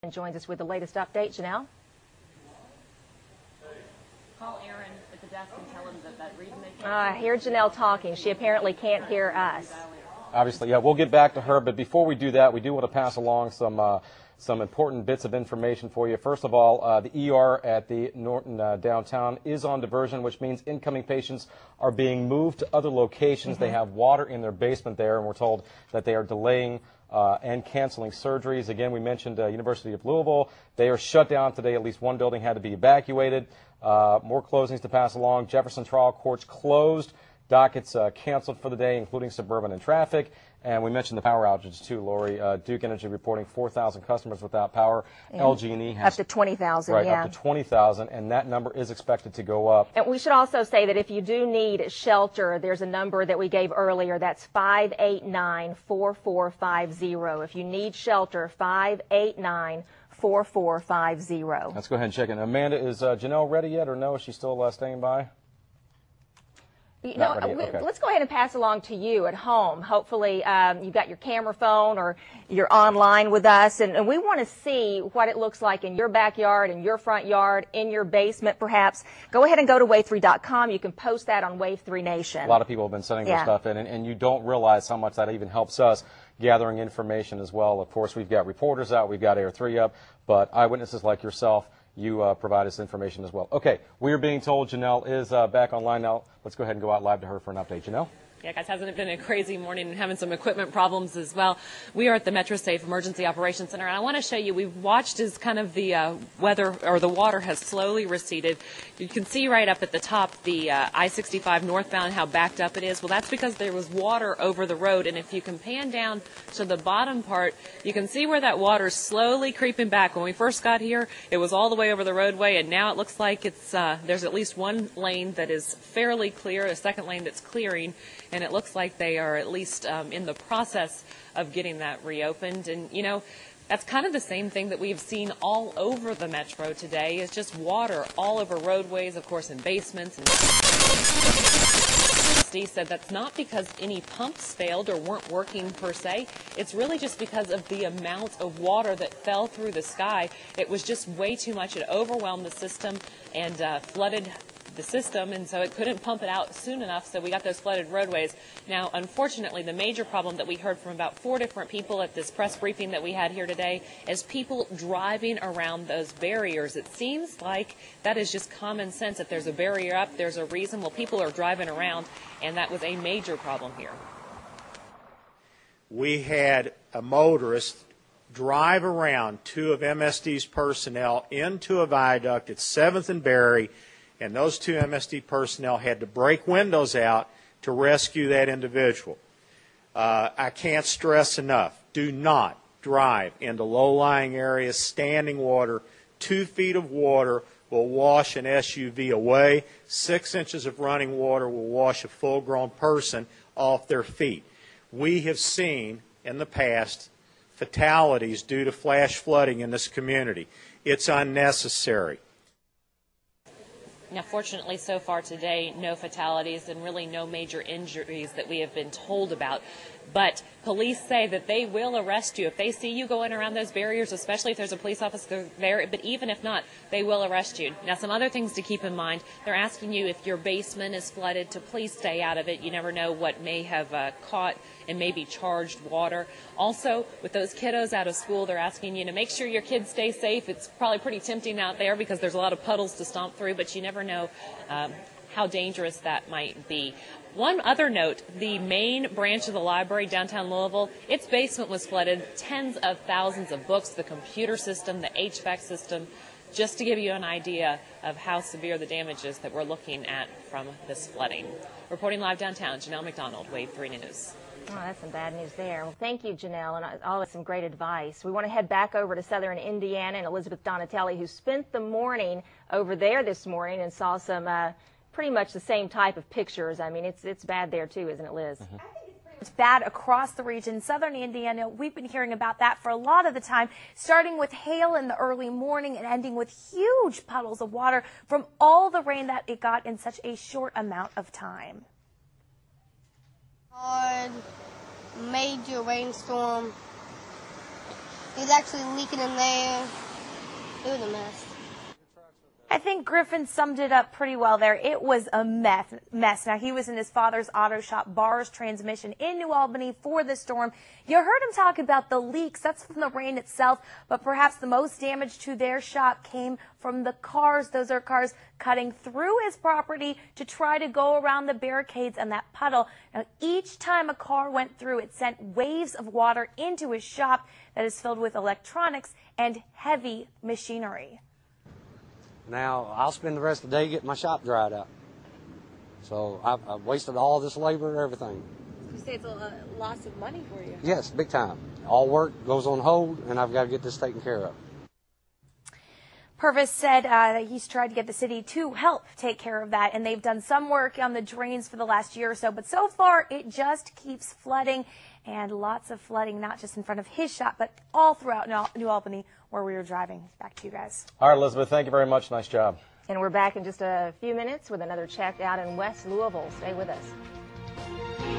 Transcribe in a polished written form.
And joins us with the latest update. Janelle? Call Aaron at the desk and tell him that reason they I hear Janelle talking. She apparently can't hear us. Obviously, yeah, we'll get back to her, but before we do that, we do want to pass along some important bits of information for you. First of all, the ER at the Norton downtown is on diversion, which means incoming patients are being moved to other locations. They have water in their basement there, and we're told that they are delaying and canceling surgeries. Again, we mentioned University of Louisville. They are shut down today. At least one building had to be evacuated. More closings to pass along. Jefferson trial courts closed. Dockets canceled for the day, including suburban and traffic. And we mentioned the power outages, too, Lori. Duke Energy reporting 4,000 customers without power. LG&E has up to 20,000, right, yeah. up to 20,000, and that number is expected to go up. And we should also say that if you do need shelter, there's a number that we gave earlier. That's 589-4450. If you need shelter, 589-4450. Let's go ahead and check in. Amanda, is Janelle ready yet, or no? Is she still staying by? You know, Okay. Let's go ahead and pass along to you at home. Hopefully you've got your camera phone or you're online with us, and we want to see what it looks like in your backyard, in your front yard, in your basement perhaps. Go ahead and go to wave3.com. You can post that on Wave 3 Nation. A lot of people have been sending their stuff in, and you don't realize how much that even helps us gathering information as well. Of course, we've got reporters out, we've got Air 3 up, but eyewitnesses like yourself, you provide us information as well. Okay, we are being told Janelle is back online now. Let's go ahead and go out live to her for an update. Janelle? Yeah, guys, hasn't it been a crazy morning and having some equipment problems as well? We are at the MetroSafe Emergency Operations Center, and I want to show you, we've watched as kind of the weather or the water has slowly receded. You can see right up at the top the I-65 northbound, how backed up it is. Well, that's because there was water over the road, and if you can pan down to the bottom part, you can see where that water is slowly creeping back. When we first got here, it was all the way over the roadway, and now it looks like it's there's at least one lane that is fairly clear, a second lane that's clearing, and it looks like they are at least in the process of getting that reopened. And, you know, that's kind of the same thing that we've seen all over the metro today. It's just water all over roadways, of course, in basements. And Steve said that's not because any pumps failed or weren't working per se. It's really just because of the amount of water that fell through the sky. It was just way too much. It overwhelmed the system and flooded the system, and so it couldn't pump it out soon enough, so we got those flooded roadways. Now, unfortunately, the major problem that we heard from about 4 different people at this press briefing that we had here today is people driving around those barriers. It seems like that is just common sense. If there's a barrier up, there's a reason. Well, people are driving around, and that was a major problem here. We had a motorist drive around 2 of MSD's personnel into a viaduct at 7th and Berry, and those 2 MSD personnel had to break windows out to rescue that individual. I can't stress enough, do not drive into low-lying areas, standing water. 2 feet of water will wash an SUV away. 6 inches of running water will wash a full-grown person off their feet. We have seen in the past fatalities due to flash flooding in this community. It's unnecessary. Now, fortunately, so far today, no fatalities and really no major injuries that we have been told about. But police say that they will arrest you if they see you going around those barriers, especially if there's a police officer there. But even if not, they will arrest you. Now, some other things to keep in mind. They're asking you if your basement is flooded to please stay out of it. You never know what may have caught and maybe charged water. Also, with those kiddos out of school, they're asking you to make sure your kids stay safe. It's probably pretty tempting out there because there's a lot of puddles to stomp through, but you never know how dangerous that might be. One other note, the main branch of the library downtown Louisville, its basement was flooded. Tens of thousands of books, the computer system, the HVAC system, just to give you an idea of how severe the damage is that we're looking at from this flooding. Reporting live downtown, Janelle McDonald, Wave 3 News. Oh, that's some bad news there. Well, thank you, Janelle, and always some great advice. We want to head back over to southern Indiana and Elizabeth Donatelli, who spent the morning over there this morning and saw some pretty much the same type of pictures. I mean, it's bad there too, isn't it, Liz? Mm-hmm. It's bad across the region. Southern Indiana, we've been hearing about that for a lot of the time, starting with hail in the early morning and ending with huge puddles of water from all the rain that it got in such a short amount of time. Hard, major rainstorm. It was actually leaking in there. It was a mess. I think Griffin summed it up pretty well there. It was a mess. Now, he was in his father's auto shop, Barr's Transmission, in New Albany for the storm. You heard him talk about the leaks. That's from the rain itself, but perhaps the most damage to their shop came from the cars. Those are cars cutting through his property to try to go around the barricades and that puddle. Now, each time a car went through, it sent waves of water into his shop that is filled with electronics and heavy machinery. Now, I'll spend the rest of the day getting my shop dried out. So I've wasted all this labor and everything. You say it's a loss of money for you. Yes, big time. All work goes on hold, and I've got to get this taken care of. Purvis said that he's tried to get the city to help take care of that, and they've done some work on the drains for the last year or so, but so far it just keeps flooding, and lots of flooding, not just in front of his shop, but all throughout New Albany where we were driving. Back to you guys. All right, Elizabeth, thank you very much. Nice job. And we're back in just a few minutes with another check out in West Louisville. Stay with us.